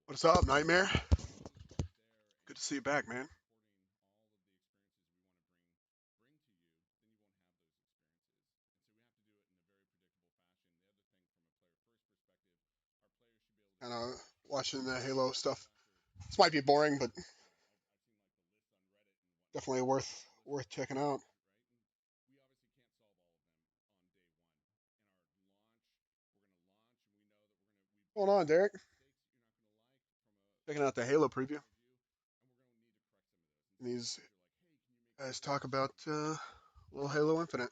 What's up, Nightmare? Good to see you back, man. Kind of watching the Halo stuff. This might be boring, but definitely worth checking out. Hold on, Derek. Checking out the Halo preview. And these guys talk about little Halo Infinite.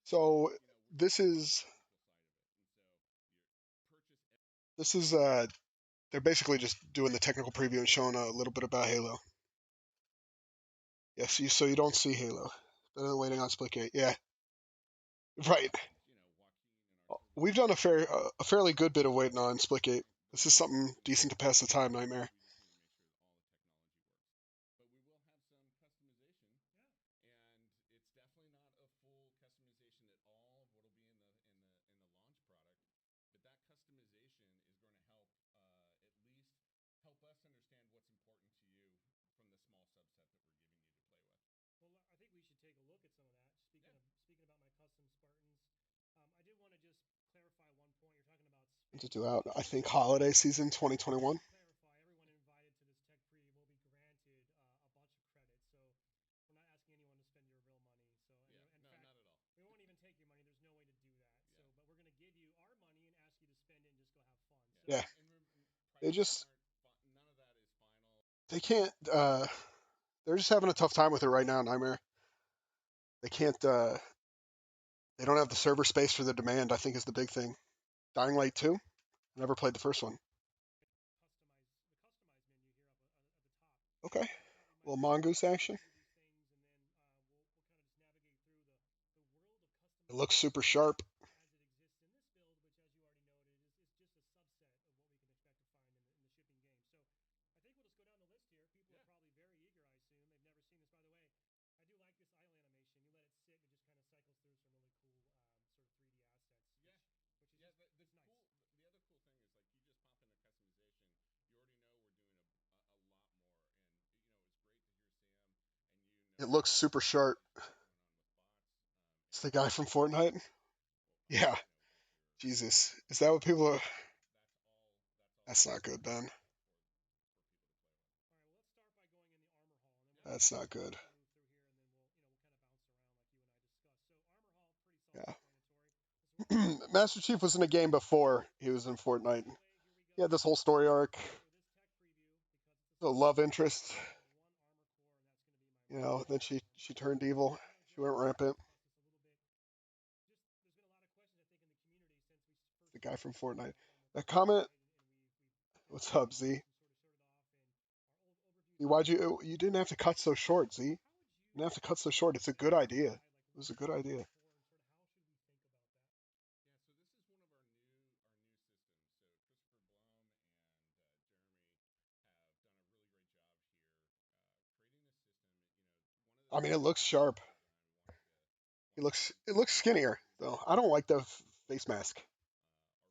So this is this is they're basically just doing the technical preview and showing a little bit about Halo. Yes, so you don't see Halo. Better than waiting on Splitgate. Yeah, right. We've done a fairly good bit of waiting on Splitgate. This is something decent to pass the time, Nightmare. To do out, I think holiday season 2021. Yeah, they just they can't. They're just having a tough time with it right now, Nightmare. They can't. They don't have the server space for the demand. I think is the big thing. Dying Light 2. Never played the first one. Okay. Little mongoose action. It looks super sharp. It looks super sharp. It's the guy from Fortnite. Yeah. Jesus. Is that what people are? That's not good, Ben. That's not good. Yeah. Master Chief was in a game before he was in Fortnite. He had this whole story arc, the love interest. Then she turned evil. She went rampant. The guy from Fortnite. That comment. What's up, Z? Why'd you didn't have to cut so short, Z? You didn't have to cut so short. It's a good idea. It was a good idea. I mean, it looks sharp. It looks skinnier though. I don't like the face mask.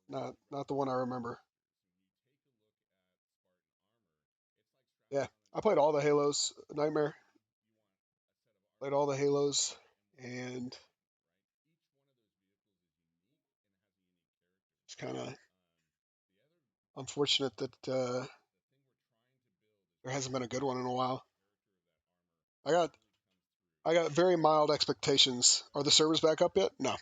Not the one I remember. Yeah, I played all the Halos. Nightmare. Played all the Halos, and it's kind of unfortunate that there hasn't been a good one in a while. I got I got very mild expectations. Are the servers back up yet? No,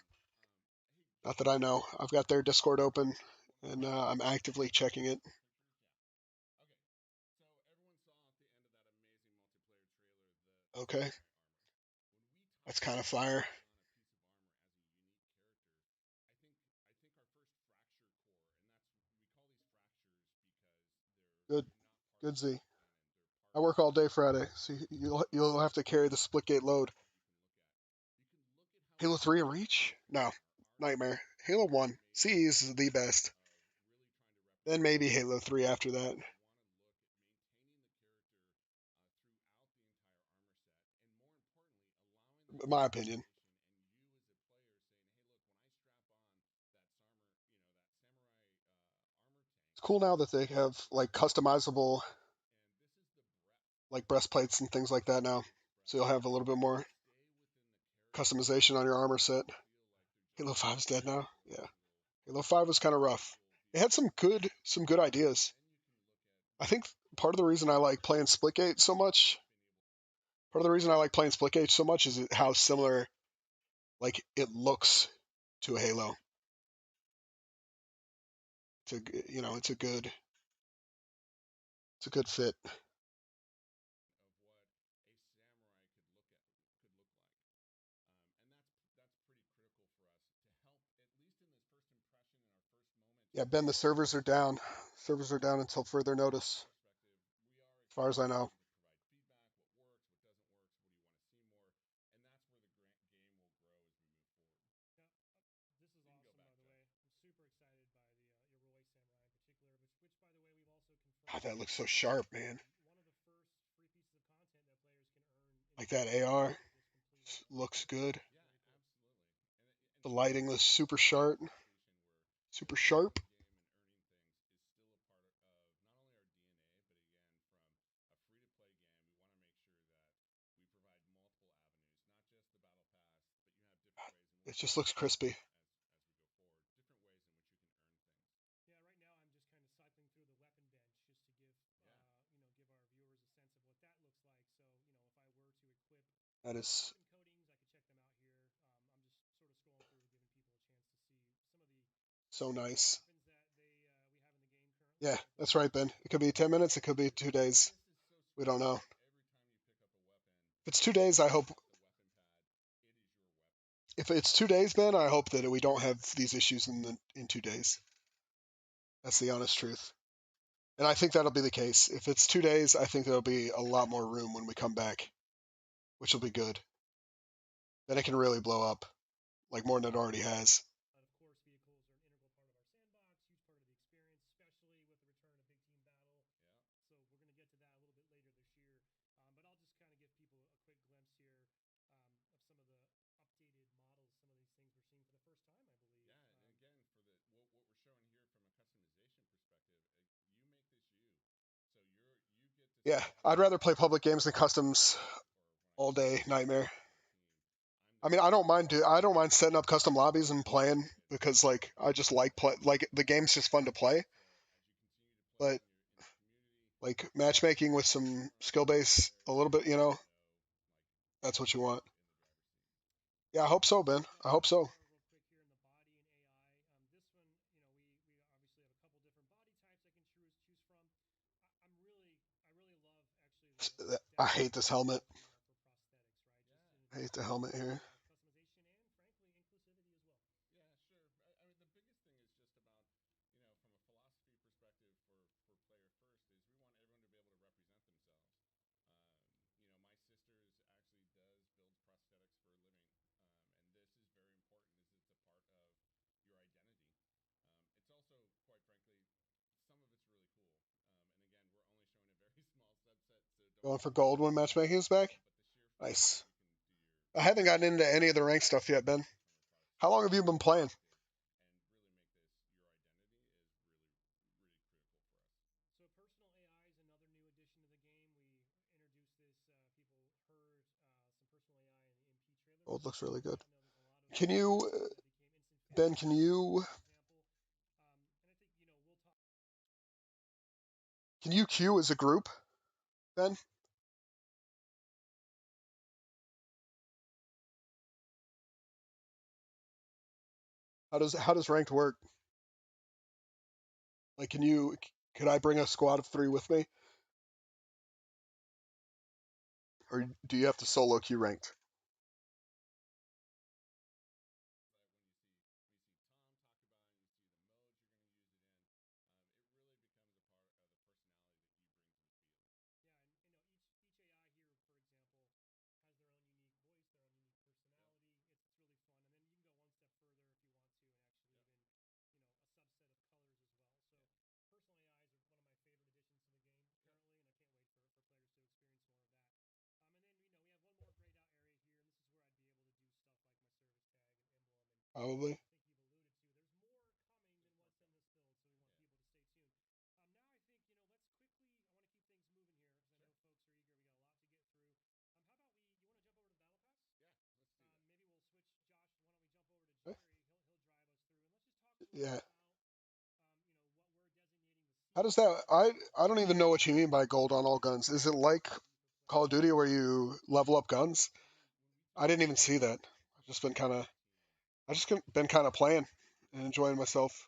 not that I know. I've got their Discord open, and I'm actively checking it. Okay, that's kind of fire. Good, good Z. I work all day Friday, so you'll have to carry the Splitgate load. Halo 3 a reach? No, Nightmare. Halo 1. CE is the best. Then maybe Halo 3 after that. In my opinion. cool now that they have like customizable like breastplates and things like that now. So you'll have a little bit more customization on your armor set. Halo 5 is dead now. Yeah, Halo 5 was kind of rough. It had some good ideas. I think part of the reason I like playing Splitgate so much, part of the reason I like playing Splitgate so much is how similar like it looks to a Halo. It's a good fit. Yeah, Ben, the servers are down. Servers are down until further notice, as far as I know. God, that looks so sharp, man. Like that AR looks good. The lighting was super sharp. Super sharp. It just looks crispy. That is so nice. Yeah, that's right, Ben. It could be 10 minutes. It could be 2 days. We don't know. If it's 2 days, I hope. If it's 2 days, Ben, I hope that we don't have these issues in 2 days. That's the honest truth. And I think that'll be the case. If it's 2 days, I think there'll be a lot more room when we come back, which will be good. Then it can really blow up, like more than it already has. Yeah, I'd rather play public games than customs all day. Nightmare. I mean, I don't mind setting up custom lobbies and playing because like I just like the game's just fun to play. But like matchmaking with some skill base a little bit, that's what you want. Yeah, I hope so, Ben. I hope so. I hate this helmet. I hate the helmet here. Going for gold when matchmaking is back. Nice. I haven't gotten into any of the rank stuff yet, Ben. How long have you been playing? Oh, it looks really good. Can you, Ben? Can you queue as a group, Ben? How does ranked work? Like, could I bring a squad of 3 with me, or do you have to solo queue ranked? Probably. Yeah. How does that? I don't even know what you mean by gold on all guns. Is it like Call of Duty where you level up guns? I didn't even see that. I've just been kind of playing and enjoying myself.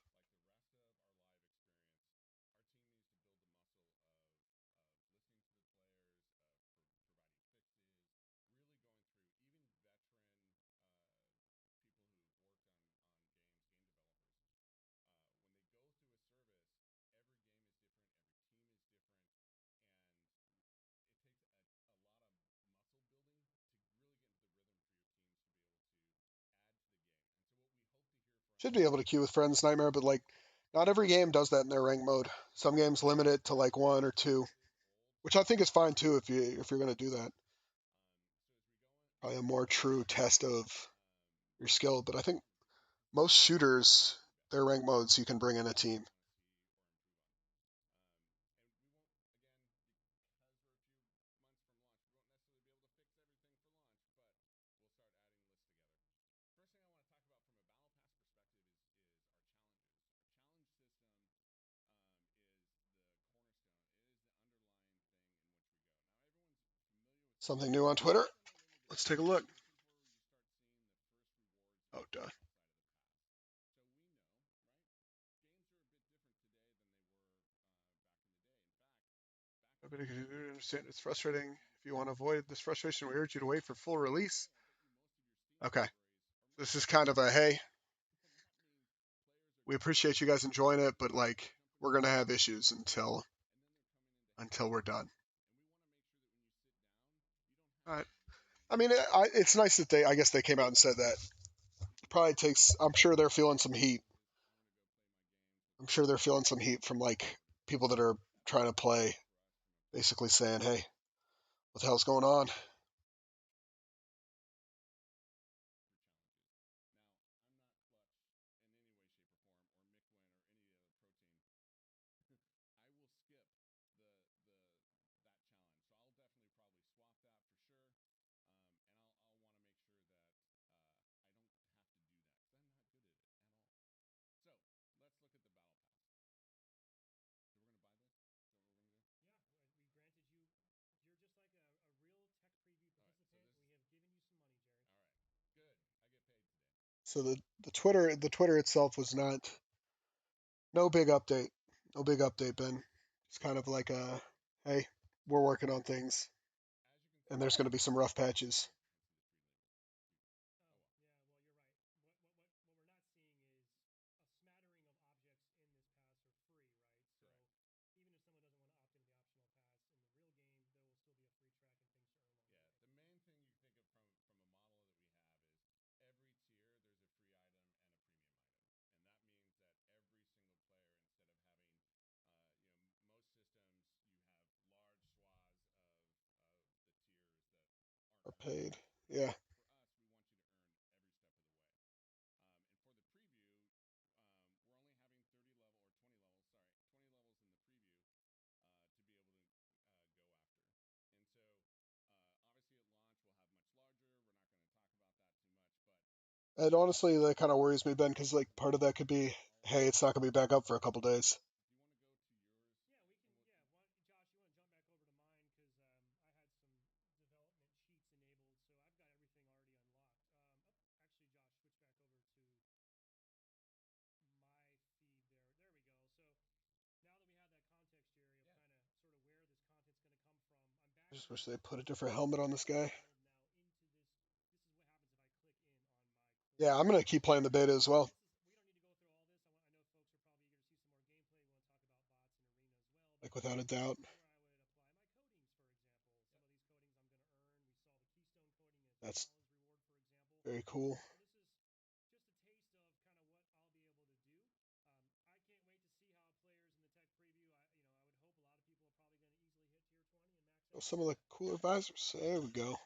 Should be able to queue with friends, Nightmare, but like, not every game does that in their rank mode. Some games limit it to like one or two, which I think is fine too if you're gonna do that. Probably a more true test of your skill. But I think most shooters, their rank modes, you can bring in a team. Something new on Twitter. Let's take a look. Oh, duh. Nobody can understand. It's frustrating. If you want to avoid this frustration, we urge you to wait for full release. Okay. This is kind of a hey, we appreciate you guys enjoying it, but like we're gonna have issues until we're done. All right. I mean, it's nice that I guess they came out and said that. Probably takes. I'm sure they're feeling some heat. I'm sure they're feeling some heat from like people that are trying to play, basically saying, "Hey, what the hell's going on?" So the Twitter itself was not no big update, no big update, Ben. It's kind of like a hey, we're working on things, and there's going to be some rough patches. Are paid, yeah. And honestly, that kind of worries me, Ben, because like part of that could be, hey, it's not going to be back up for a couple days. I just wish they put a different helmet on this guy. Yeah, I'm gonna keep playing the beta as well. Like without a doubt. That's very cool. Oh, some of the cooler visors. There we go.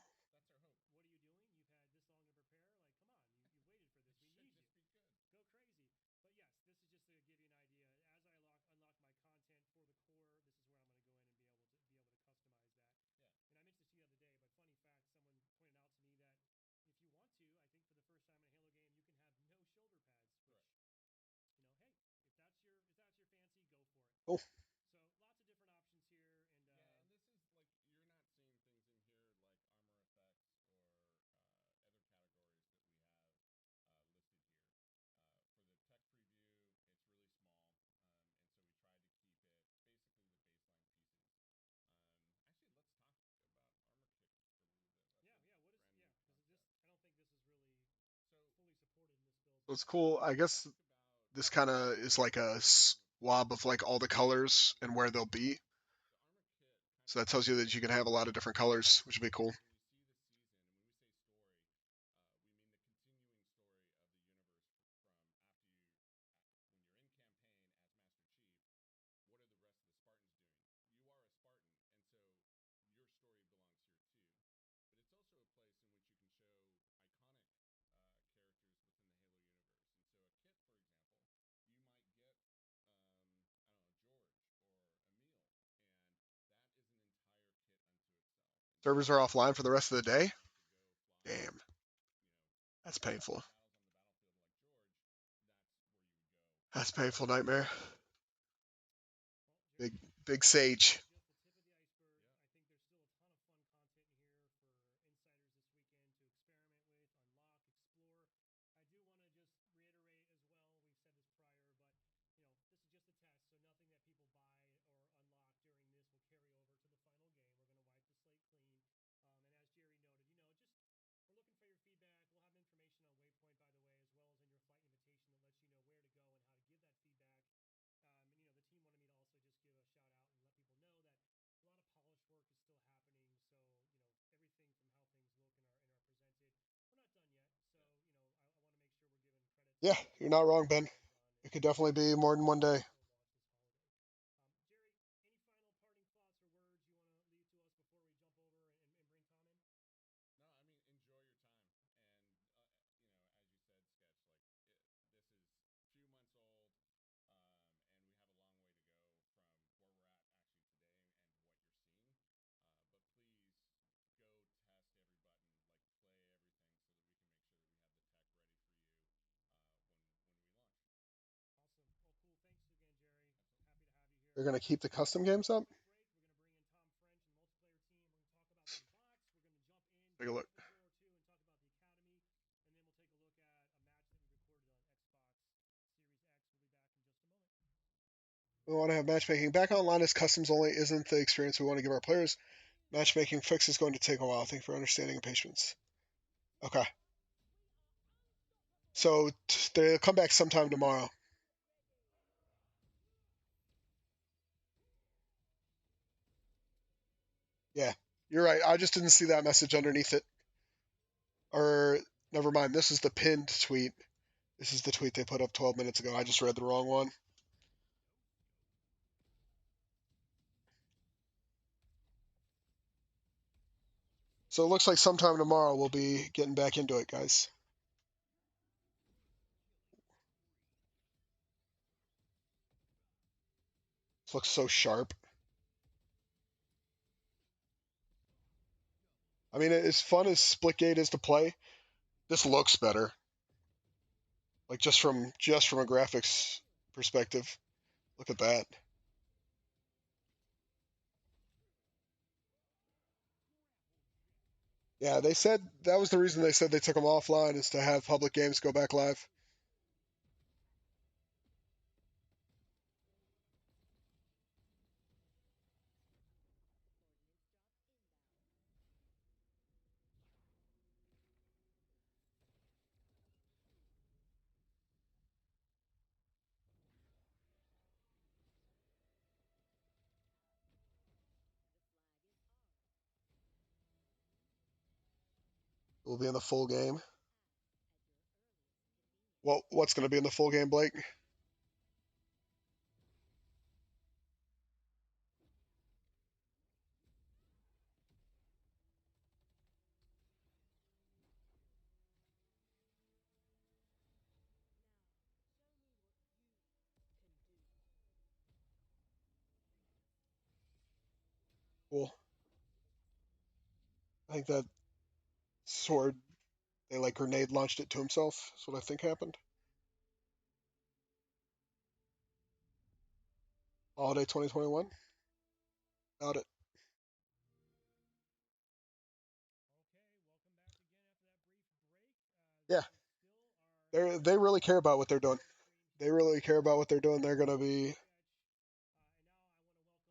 Oh, it's cool. I guess this kind of is like a swab of like all the colors and where they'll be. So that tells you that you can have a lot of different colors, which would be cool. Servers are offline for the rest of the day. Damn, that's painful. That's painful nightmare. Big big sage. Yeah, you're not wrong, Ben. It could definitely be more than one day. They're gonna keep the custom games up. Take a look. We want to have matchmaking back online as customs only isn't the experience we want to give our players. Matchmaking fix is going to take a while. Thank you for understanding and patience. Okay. So they'll come back sometime tomorrow. Yeah, you're right. I just didn't see that message underneath it. Or never mind. This is the pinned tweet. This is the tweet they put up 12 minutes ago. I just read the wrong one. So it looks like sometime tomorrow we'll be getting back into it, guys. This looks so sharp. I mean, as fun as Splitgate is to play, this looks better. Like just from a graphics perspective. Look at that. Yeah, they said that was the reason they said they took them offline is to have public games go back live. We'll be in the full game. Well, what's going to be in the full game, Blake? Cool. I think that sword, they like grenade launched it to himself. That's what I think happened. Holiday 2021. Got it. Yeah, they really care about what they're doing. They really care about what they're doing. They're gonna be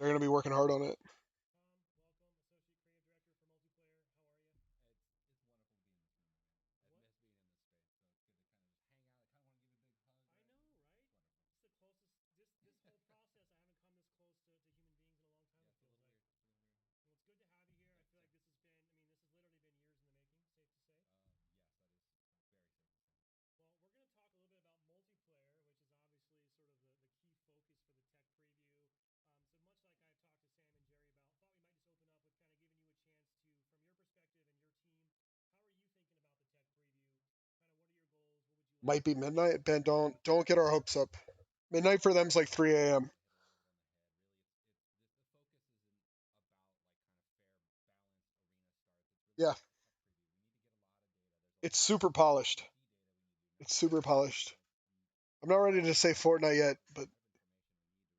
working hard on it. Might be midnight. Ben, don't get our hopes up. Midnight for them's like 3 a.m. Yeah, it's super polished. It's super polished. I'm not ready to say Fortnite yet, but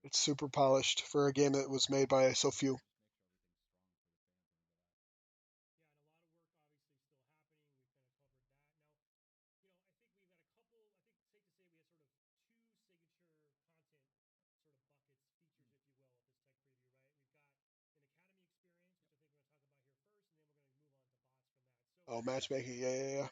it's super polished for a game that was made by so few. Oh, matchmaking. Yeah, yeah, yeah.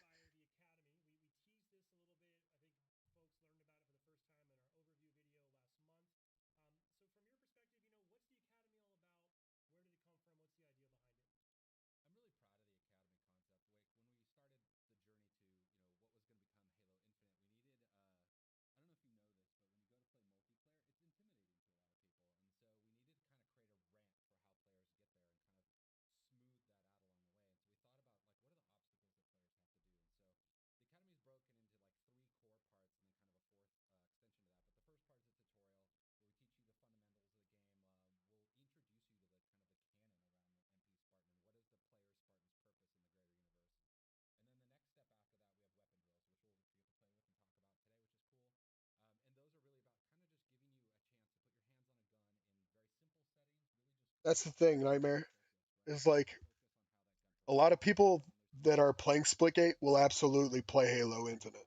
That's the thing, Nightmare. Is like a lot of people that are playing Splitgate will absolutely play Halo Infinite.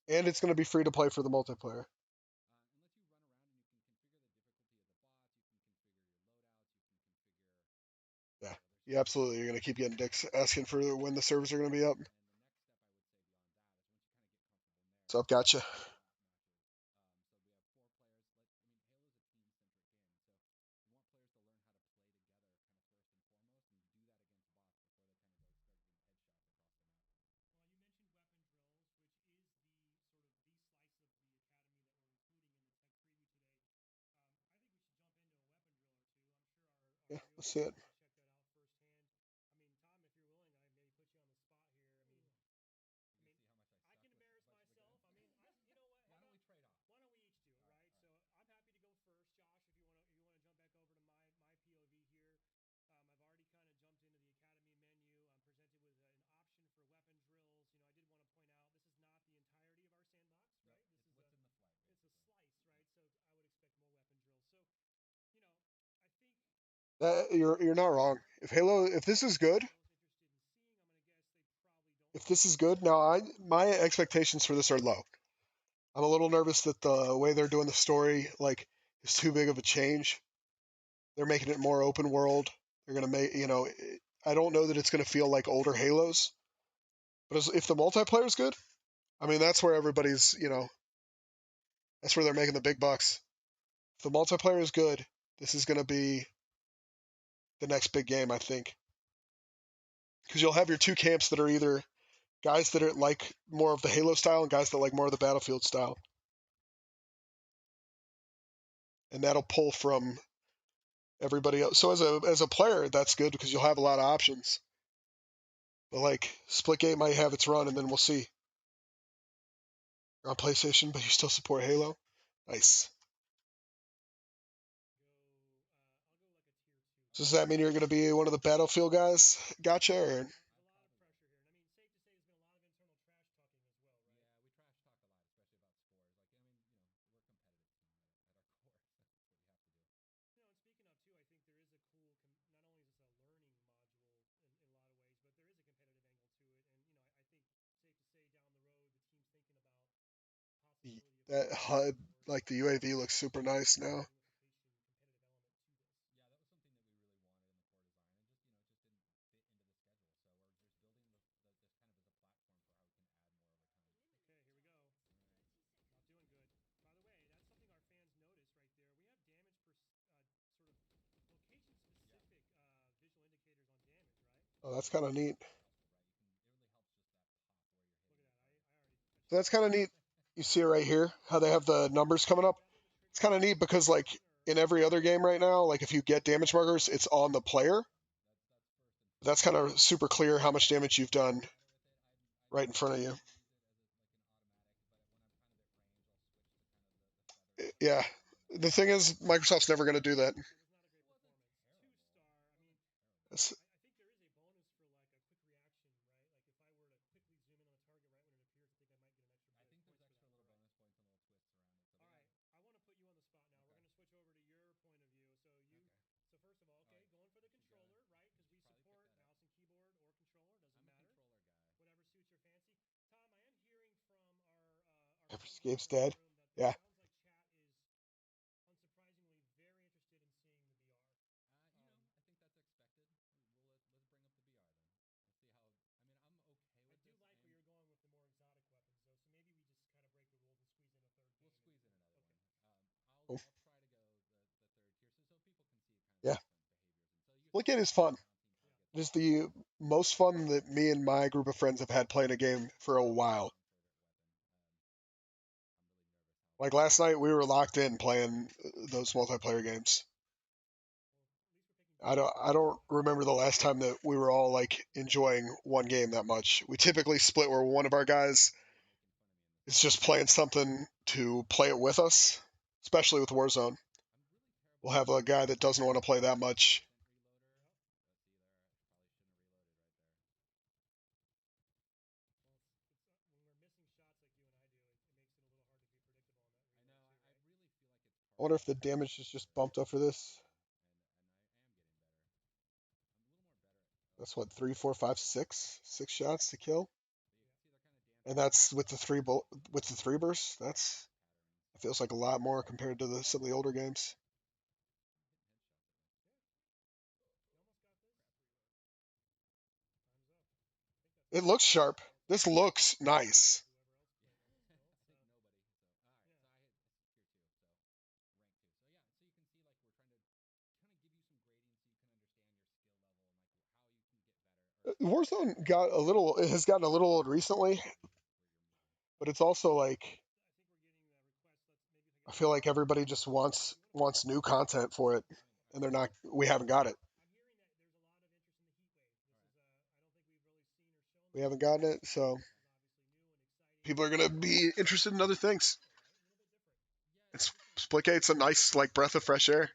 And it's going to be free to play for the multiplayer. Yeah, you absolutely. You're going to keep getting dicks asking for when the servers are going to be up. So I've gotcha. Yeah, let's see it. You're not wrong. If this is good, now my expectations for this are low. I'm a little nervous that the way they're doing the story is too big of a change. They're making it more open world. They're gonna make I don't know that it's gonna feel like older Halos. But if the multiplayer is good, I mean that's where everybody's that's where they're making the big bucks. If the multiplayer is good, this is gonna be the next big game, I think, because you'll have your two camps that are either guys that are like more of the Halo style and guys that like more of the Battlefield style, and that'll pull from everybody else. So as a player, that's good because you'll have a lot of options. But like Splitgate might have its run, and then we'll see. You're on PlayStation, but you still support Halo. Nice. So does that mean you're going to be one of the Battlefield guys? Gotcha. Or That HUD, like the UAV, looks super nice now. Oh, that's kind of neat. So that's kind of neat. You see it right here, how they have the numbers coming up. It's kind of neat because like in every other game right now, like if you get damage markers, it's on the player. That's kind of super clear how much damage you've done right in front of you. Yeah. The thing is, Microsoft's never going to do that. It's, Escape's dead. Yeah. Oh, yeah. Splitgate is fun. Just the most fun that me and my group of friends have had playing a game for a while. Like last night, we were locked in playing those multiplayer games. I don't remember the last time that we were all like enjoying one game that much. We typically split where one of our guys is just playing something to play it with us, especially with Warzone. We'll have a guy that doesn't want to play that much. I wonder if the damage is just bumped up for this. That's what, three, four, five, six shots to kill, and that's with with the three bursts. That's it feels like a lot more compared to some of the older games. It looks sharp. This looks nice. Warzone has gotten a little old recently, but it's also like I feel like everybody just wants new content for it, and they're not. We haven't got it. We haven't gotten it, so people are gonna be interested in other things. It's Splitgate's a nice like breath of fresh air.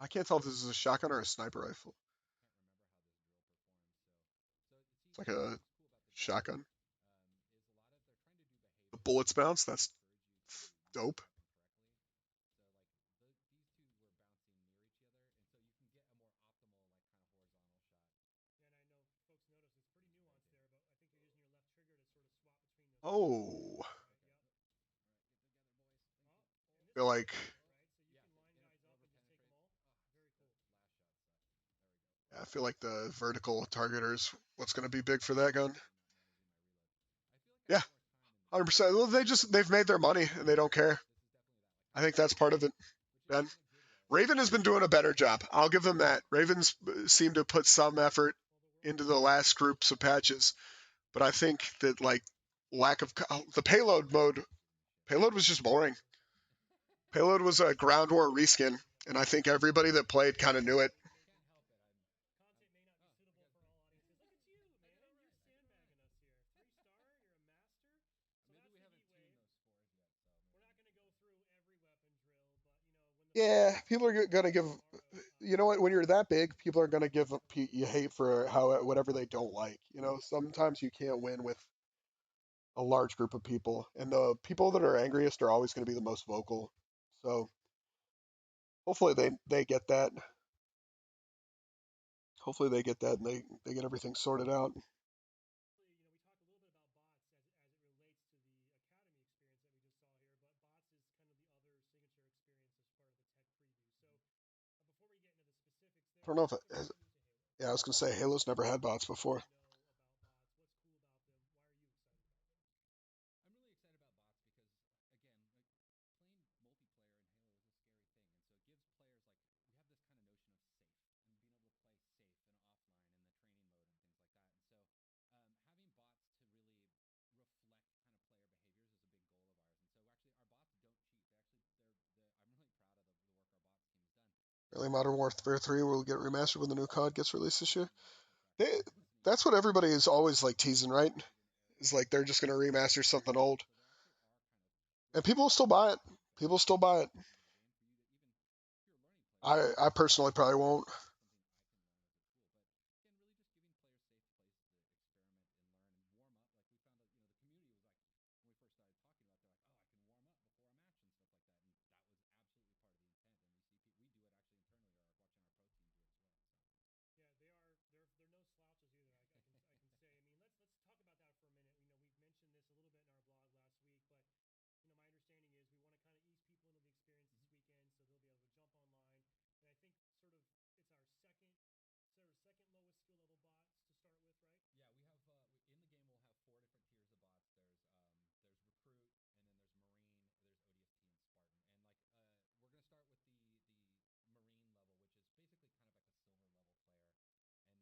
I can't tell if this is a shotgun or a sniper rifle. It's like a shotgun. The bullets bounce. That's dope. Oh, I feel like I feel like the vertical targeter is what's going to be big for that gun. Yeah, 100%. Well, they've made their money and they don't care. I think that's part of it, Ben. Raven has been doing a better job. I'll give them that. Ravens seem to put some effort into the last groups of patches, but I think that like lack of the payload was just boring. Payload was a ground war reskin, and I think everybody that played kind of knew it. Yeah, people are gonna give. You know what? When you're that big, people are gonna give you hate for how whatever they don't like. You know, sometimes you can't win with a large group of people, and the people that are angriest are always going to be the most vocal. So Hopefully they get that. Hopefully they get that and they get everything sorted out. I don't know if it has, yeah, I was gonna say Halo's never had bots before. Really, Modern Warfare 3 will get remastered when the new COD gets released this year. They, that's what everybody is always like teasing, right? Is like they're just gonna remaster something old, and people will still buy it. People still buy it. I personally probably won't.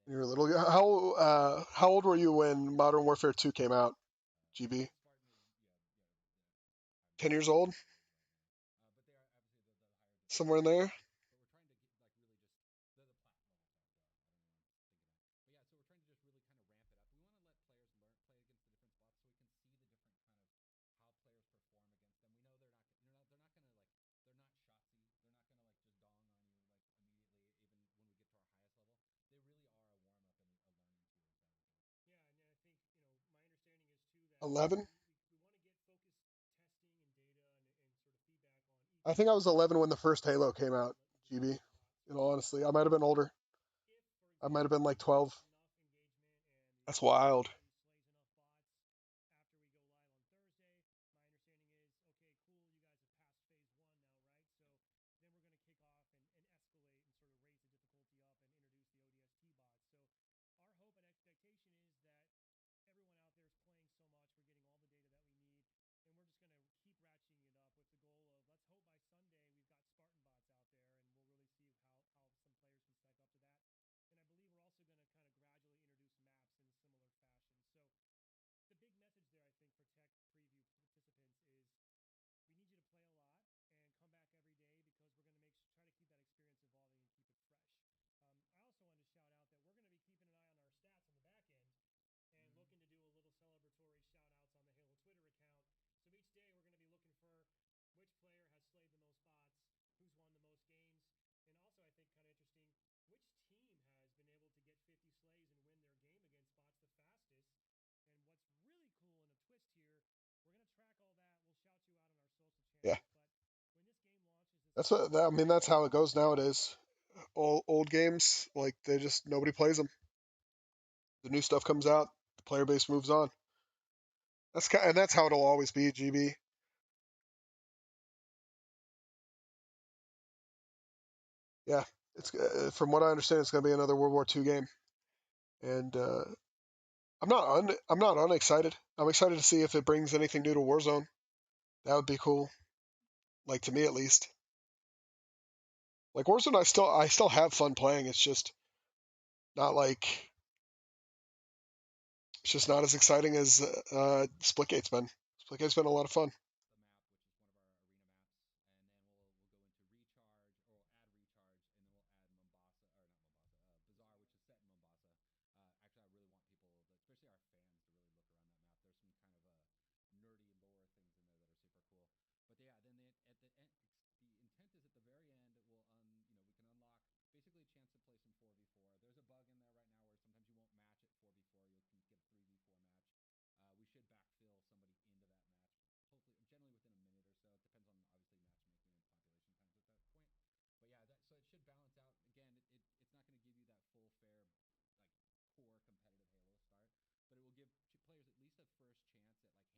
You're a little. How old were you when Modern Warfare 2 came out? GB. 10 years old, somewhere in there. '11. I think I was 11 when the first Halo came out. GB. You know, honestly, I might have been older. I might have been like 12. That's wild. Yeah, that's what. I mean, that's how it goes nowadays. Old games, like they just nobody plays them. The new stuff comes out, the player base moves on. And that's how it'll always be. GB. Yeah, it's from what I understand, it's going to be another World War II game, and I'm not unexcited. I'm excited to see if it brings anything new to Warzone. That would be cool. Like to me at least. Like Warzone, I still have fun playing. Not like it's just not as exciting as Splitgate's been. Splitgate's been a lot of fun.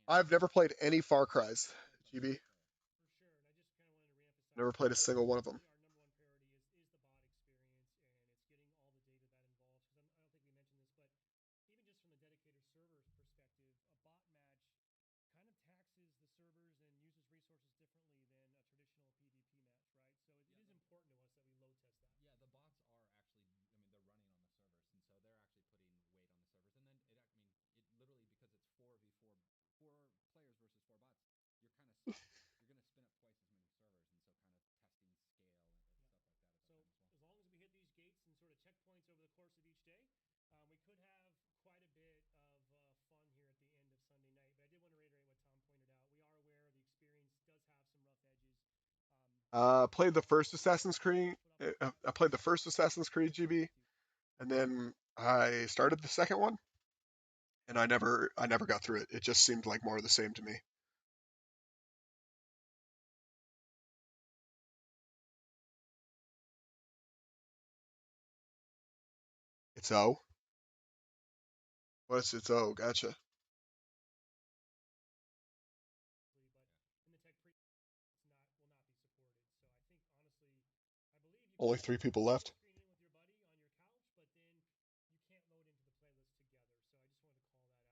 I've never played any Far Cry's, GB. Never played a single one of them. Played the first Assassin's Creed. I played the first Assassin's Creed, GB, and then I started the second one, and I never got through it. It just seemed like more of the same to me. It's O. What's it's O? Gotcha. Only 3 people left.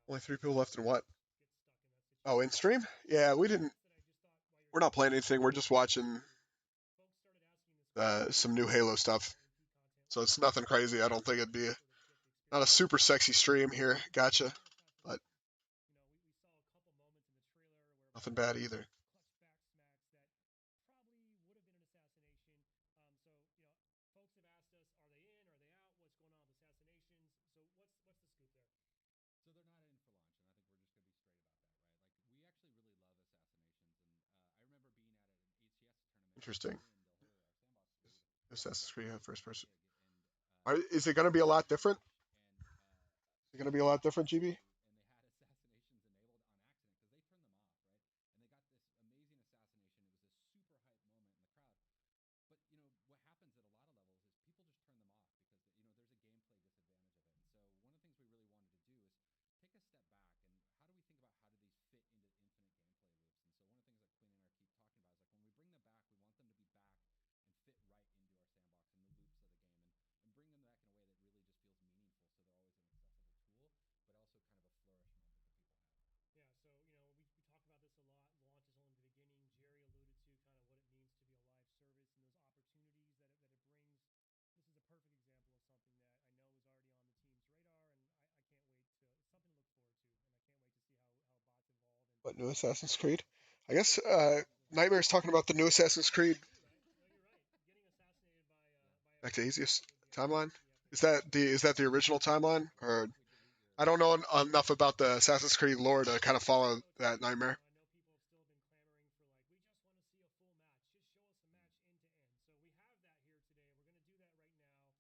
Only 3 people left in what? Oh, in stream? Yeah, we're not playing anything. We're just watching some new Halo stuff. So it's nothing crazy. I don't think it'd be not a super sexy stream here. Gotcha. But nothing bad either. Interesting. Assassin's Creed first person. Is it going to be a lot different? Is it going to be a lot different, GB? What new Assassin's Creed? I guess Nightmare's talking about the new Assassin's Creed. Back to easiest timeline. Is that the original timeline, or I don't know enough about the Assassin's Creed lore to kind of follow that, Nightmare.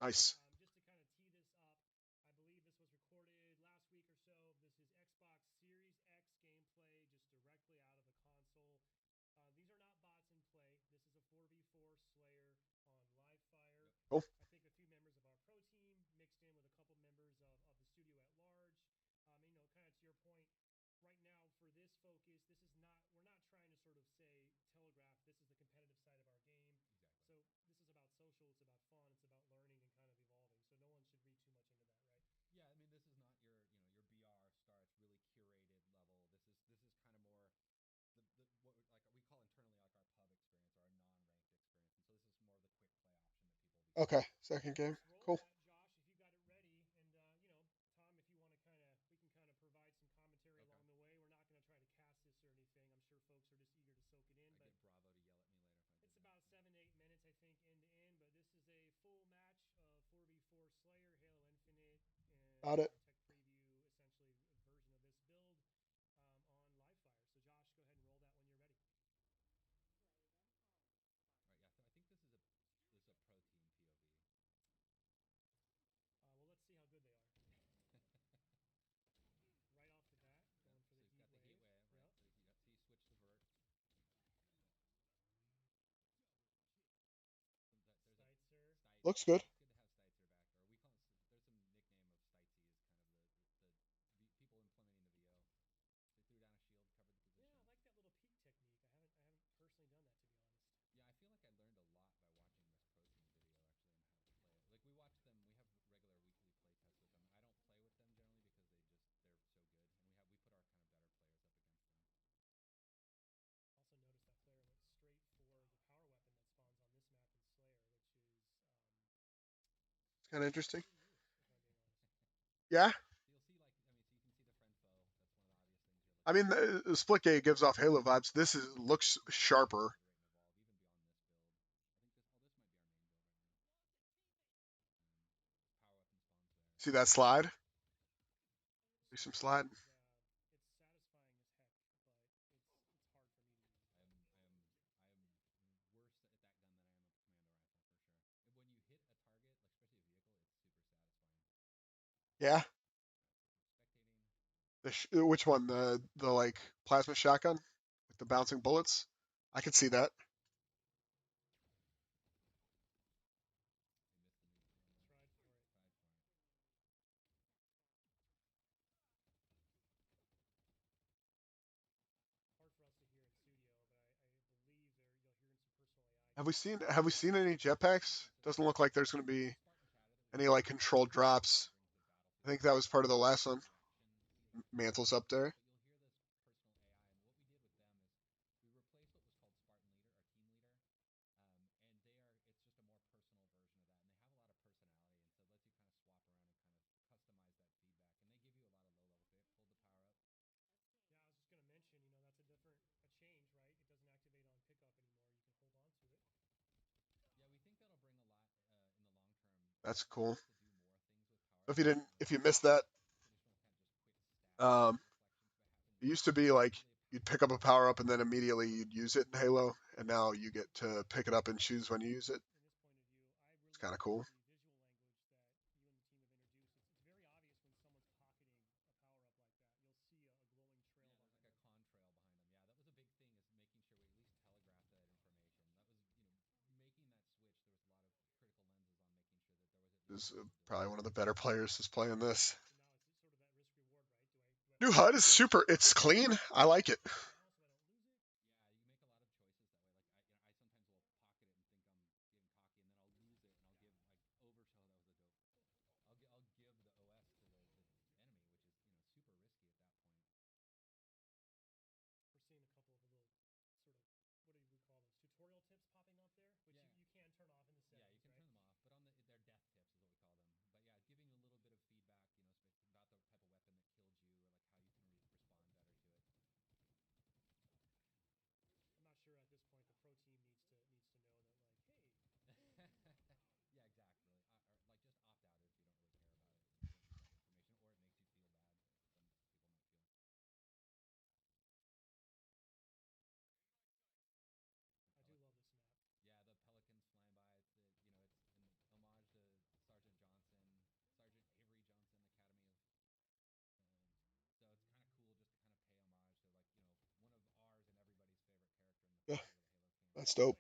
Nice. Cool. Okay, second game. Cool. Got it. Looks good. Kind of interesting. Yeah. I mean, the Splitgate gives off Halo vibes. This looks sharper. See that slide? Do some slide. Yeah. Which one? The like plasma shotgun with the bouncing bullets? I could see that. Have we seen any jetpacks? Doesn't look like there's going to be any like controlled drops. I think that was part of the last one. Mantle's up there. That's cool. So if you missed that, um, it used to be like you'd pick up a power up and then immediately you'd use it in Halo, and now you get to pick it up and choose when you use it. It's kind of cool. This is probably one of the better players who's playing this. New HUD is super. It's clean. I like it. Yeah, that's dope.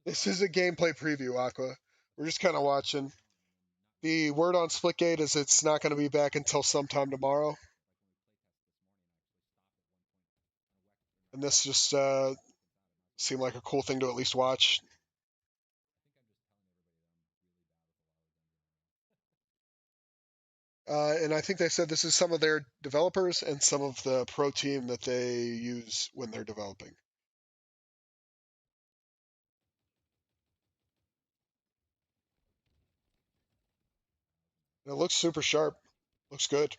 This is a gameplay preview, Aqua. We're just kind of watching. The word on Splitgate is it's not going to be back until sometime tomorrow. And this just seemed like a cool thing to at least watch. And I think they said this is some of their developers and some of the pro team that they use when they're developing. And it looks super sharp. Looks good.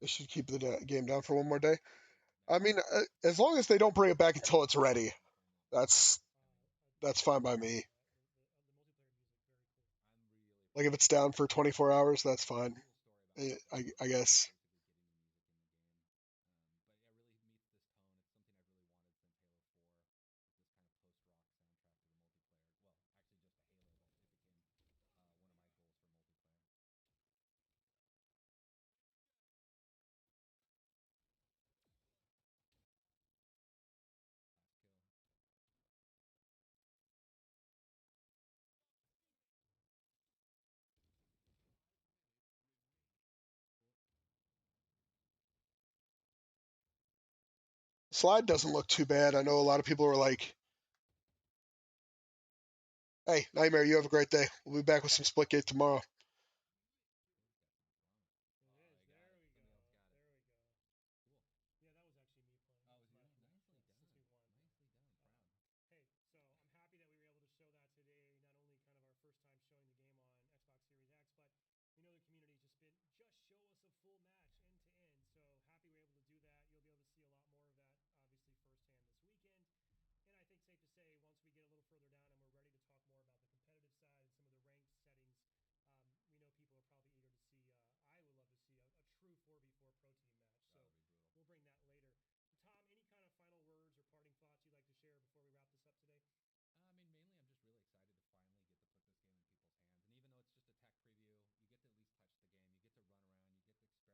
They should keep the game down for one more day. I mean, as long as they don't bring it back until it's ready, that's fine by me. Like if it's down for 24 hours, that's fine. I guess. Slide doesn't look too bad. I know a lot of people are like, hey, Nightmare, you have a great day. We'll be back with some Splitgate tomorrow.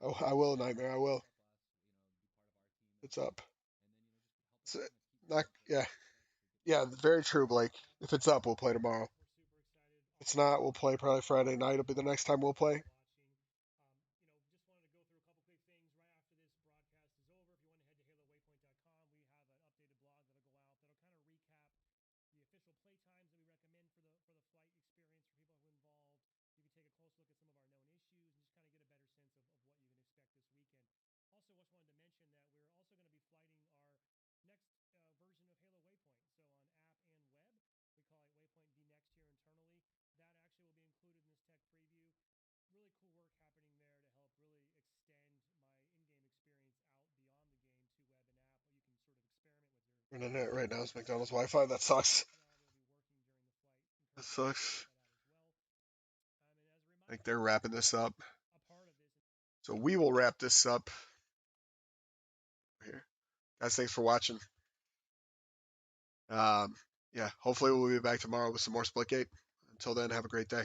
Oh, I will, Nightmare. I will. It's up. It's not. Yeah. Yeah. Very true, Blake. If it's up, we'll play tomorrow. If it's not, we'll play probably Friday night. It'll be the next time we'll play. Internet right now is McDonald's Wi-Fi. That sucks. That sucks. I think they're wrapping this up. So we will wrap this up here. Guys, thanks for watching. Yeah, hopefully we'll be back tomorrow with some more Splitgate. Until then, have a great day.